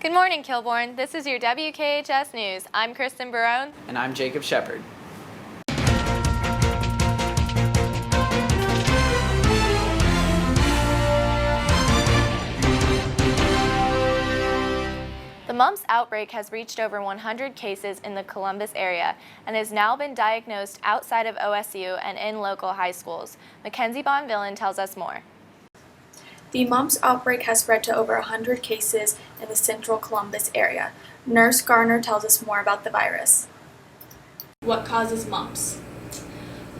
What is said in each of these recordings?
Good morning, Kilbourne. This is your WKHS News. I'm Kristen Barone. And I'm Jacob Shepard. The mumps outbreak has reached over 100 cases in the Columbus area and has now been diagnosed outside of OSU and in local high schools. Mackenzie Bonvillain tells us more. The mumps outbreak has spread to over 100 cases in the central Columbus area. Nurse Garner tells us more about the virus. What causes mumps?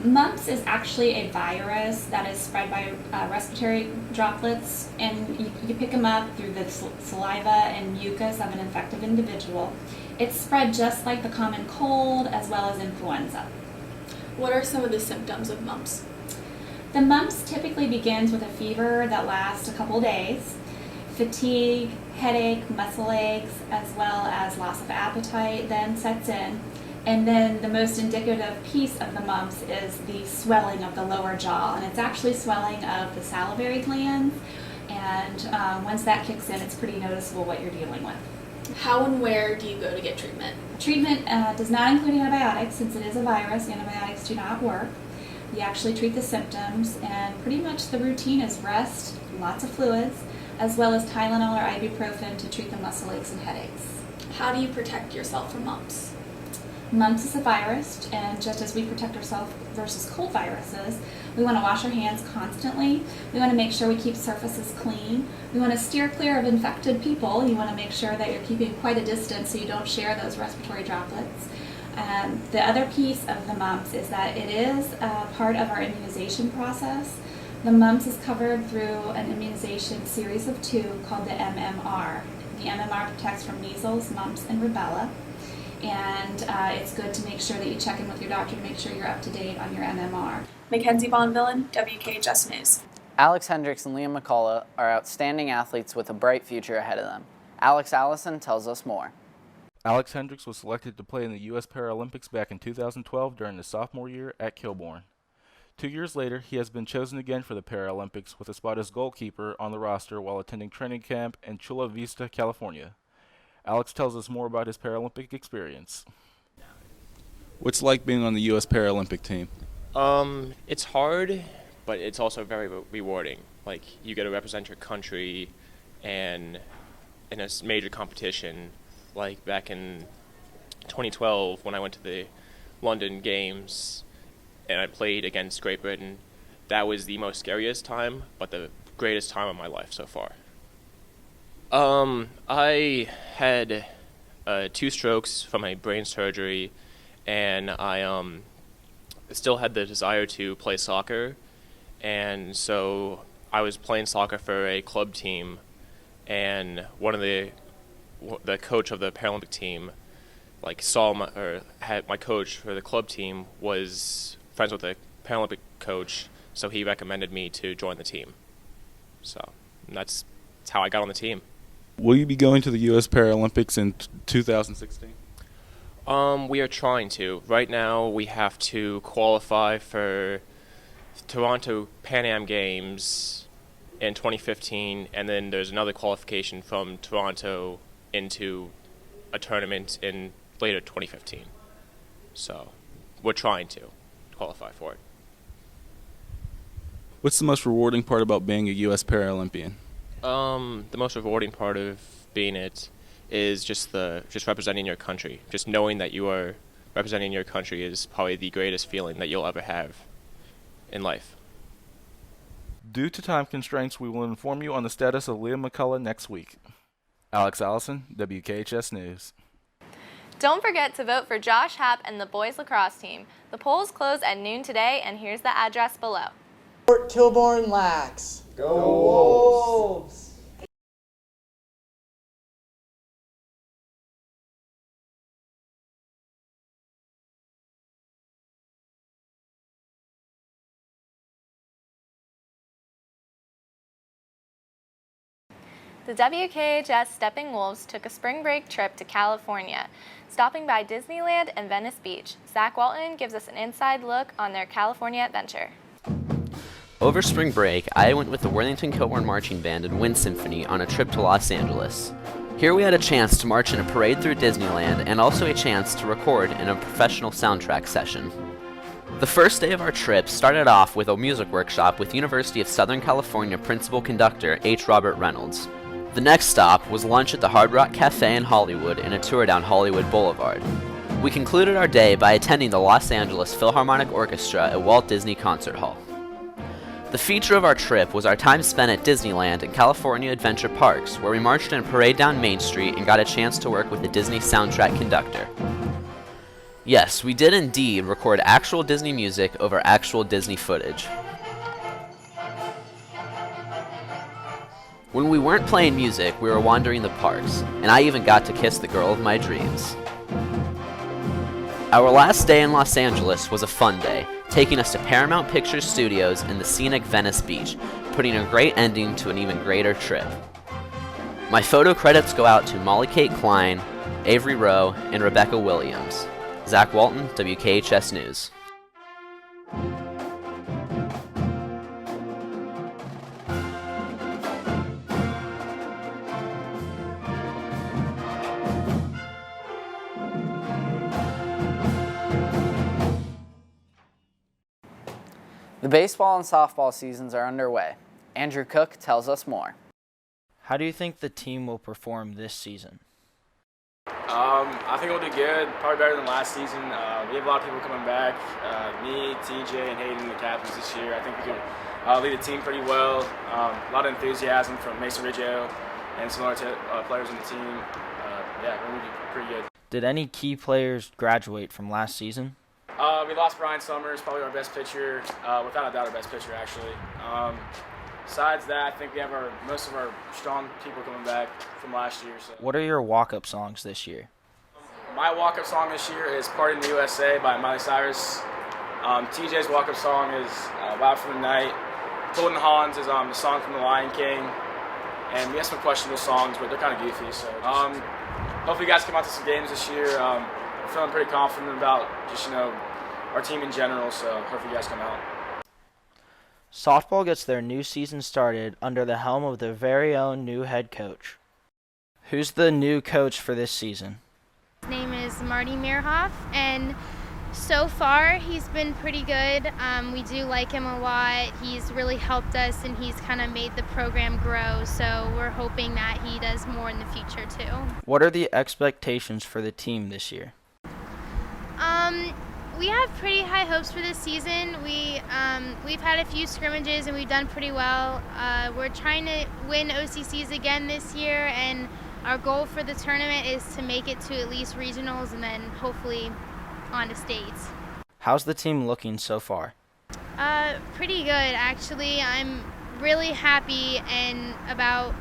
Mumps is actually a virus that is spread by respiratory droplets, and you pick them up through the saliva and mucus of an infected individual. It's spread just like the common cold as well as influenza. What are some of the symptoms of mumps? The mumps typically begins with a fever that lasts a couple days, fatigue, headache, muscle aches, as well as loss of appetite then sets in. And then the most indicative piece of the mumps is the swelling of the lower jaw, and it's actually swelling of the salivary glands, and once that kicks in, it's pretty noticeable what you're dealing with. How and where do you go to get treatment? Treatment does not include antibiotics. Since it is a virus, antibiotics do not work. We actually treat the symptoms, and pretty much the routine is rest, lots of fluids, as well as Tylenol or ibuprofen to treat the muscle aches and headaches. How do you protect yourself from mumps? Mumps is a virus, and just as we protect ourselves versus cold viruses, we want to wash our hands constantly. We want to make sure we keep surfaces clean. We want to steer clear of infected people. You want to make sure that you're keeping quite a distance so you don't share those respiratory droplets. The other piece of the mumps is that it is part of our immunization process. The mumps is covered through an immunization series of 2 called the MMR. The MMR protects from measles, mumps, and rubella. And it's good to make sure that you check in with your doctor to make sure you're up to date on your MMR. Mackenzie Bonvillain, WKHS News. Alex Hendricks and Liam McCullough are outstanding athletes with a bright future ahead of them. Alex Allison tells us more. Alex Hendricks was selected to play in the U.S. Paralympics back in 2012 during his sophomore year at Kilbourne. 2 years later, he has been chosen again for the Paralympics with a spot as goalkeeper on the roster while attending training camp in Chula Vista, California. Alex tells us more about his Paralympic experience. What's it like being on the U.S. Paralympic team? It's hard, but it's also very rewarding. Like, you get to represent your country and in a major competition. Like back in 2012 when I went to the London Games and I played against Great Britain, that was the most scariest time, but the greatest time of my life so far. I had 2 strokes from a brain surgery, and I still had the desire to play soccer, and so I was playing soccer for a club team, and one of the coach of the Paralympic team saw my coach for the club team was friends with the Paralympic coach, so he recommended me to join the team. So that's how I got on the team. Will you be going to the U.S. Paralympics in 2016? We are trying to. Right now we have to qualify for Toronto Pan Am Games in 2015, and then there's another qualification from Toronto into a tournament in later 2015. So we're trying to qualify for it. What's the most rewarding part about being a U.S. Paralympian? The most rewarding part of being it is just representing your country. Just knowing that you are representing your country is probably the greatest feeling that you'll ever have in life. Due to time constraints, we will inform you on the status of Liam McCullough next week. Alex Allison, WKHS News. Don't forget to vote for Josh Happ and the boys lacrosse team. The polls close at noon today, and here's the address below. Fort Kilbourne Lax. Go Wolves! The WKHS Stepping Wolves took a spring break trip to California, stopping by Disneyland and Venice Beach. Zach Walton gives us an inside look on their California adventure. Over spring break, I went with the Worthington Kilbourne Marching Band and Wind Symphony on a trip to Los Angeles. Here we had a chance to march in a parade through Disneyland and also a chance to record in a professional soundtrack session. The first day of our trip started off with a music workshop with University of Southern California principal conductor H. Robert Reynolds. The next stop was lunch at the Hard Rock Cafe in Hollywood and a tour down Hollywood Boulevard. We concluded our day by attending the Los Angeles Philharmonic Orchestra at Walt Disney Concert Hall. The feature of our trip was our time spent at Disneyland and California Adventure Parks, where we marched in a parade down Main Street and got a chance to work with the Disney soundtrack conductor. Yes, we did indeed record actual Disney music over actual Disney footage. When we weren't playing music, we were wandering the parks, and I even got to kiss the girl of my dreams. Our last day in Los Angeles was a fun day, taking us to Paramount Pictures Studios and the scenic Venice Beach, putting a great ending to an even greater trip. My photo credits go out to Molly Kate Klein, Avery Rowe, and Rebecca Williams. Zach Walton, WKHS News. The baseball and softball seasons are underway. Andrew Cook tells us more. How do you think the team will perform this season? I think we'll do good, probably better than last season. We have a lot of people coming back. Me, TJ, and Hayden, the captains this year. I think we can lead the team pretty well. A lot of enthusiasm from Mason Riggio and some other players on the team. Yeah, we're going to be pretty good. Did any key players graduate from last season? We lost Brian Summers, probably our best pitcher, without a doubt our best pitcher actually. Besides that, I think we have most of our strong people coming back from last year. So. What are your walk-up songs this year? My walk-up song this year is Party in the USA by Miley Cyrus. TJ's walk-up song is Wild for the Night. Golden Hans is the song from The Lion King. And we have some questionable songs, but they're kind of goofy. So hopefully you guys come out to some games this year. We're feeling pretty confident about just, our team in general, so hopefully you guys come out. Softball gets their new season started under the helm of their very own new head coach. Who's the new coach for this season? His name is Marty Meerhoff, and so far he's been pretty good. We do like him a lot. He's really helped us, and he's kind of made the program grow, so we're hoping that he does more in the future too. What are the expectations for the team this year? We have pretty high hopes for this season. We've had a few scrimmages and we've done pretty well. We're trying to win OCCs again this year, and our goal for the tournament is to make it to at least regionals and then hopefully on to states. How's the team looking so far? Pretty good, actually. I'm really happy about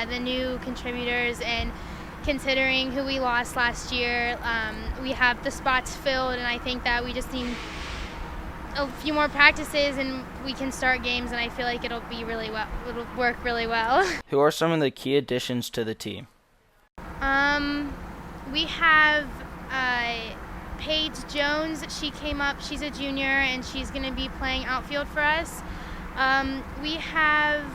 the new contributors, and considering who we lost last year, we have the spots filled, and I think that we just need a few more practices and we can start games, and I feel like it'll work really well. Who are some of the key additions to the team? We have Paige Jones. She came up, she's a junior, and she's going to be playing outfield for us. We have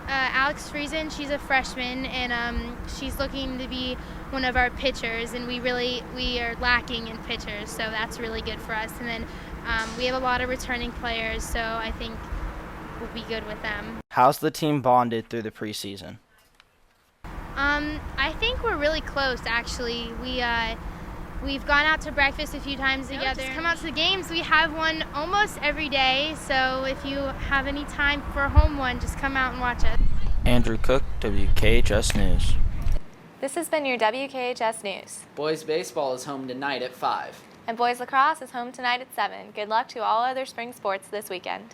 Alex Friesen, she's a freshman, and she's looking to be one of our pitchers, and we are lacking in pitchers, so that's really good for us. And then we have a lot of returning players, so I think we'll be good with them. How's the team bonded through the preseason? I think we're really close, actually. We've gone out to breakfast a few times together. Just come out to the games. We have one almost every day, so if you have any time for a home one, just come out and watch us. Andrew Cook, WKHS News. This has been your WKHS News. Boys baseball is home tonight at 5. And boys lacrosse is home tonight at 7. Good luck to all other spring sports this weekend.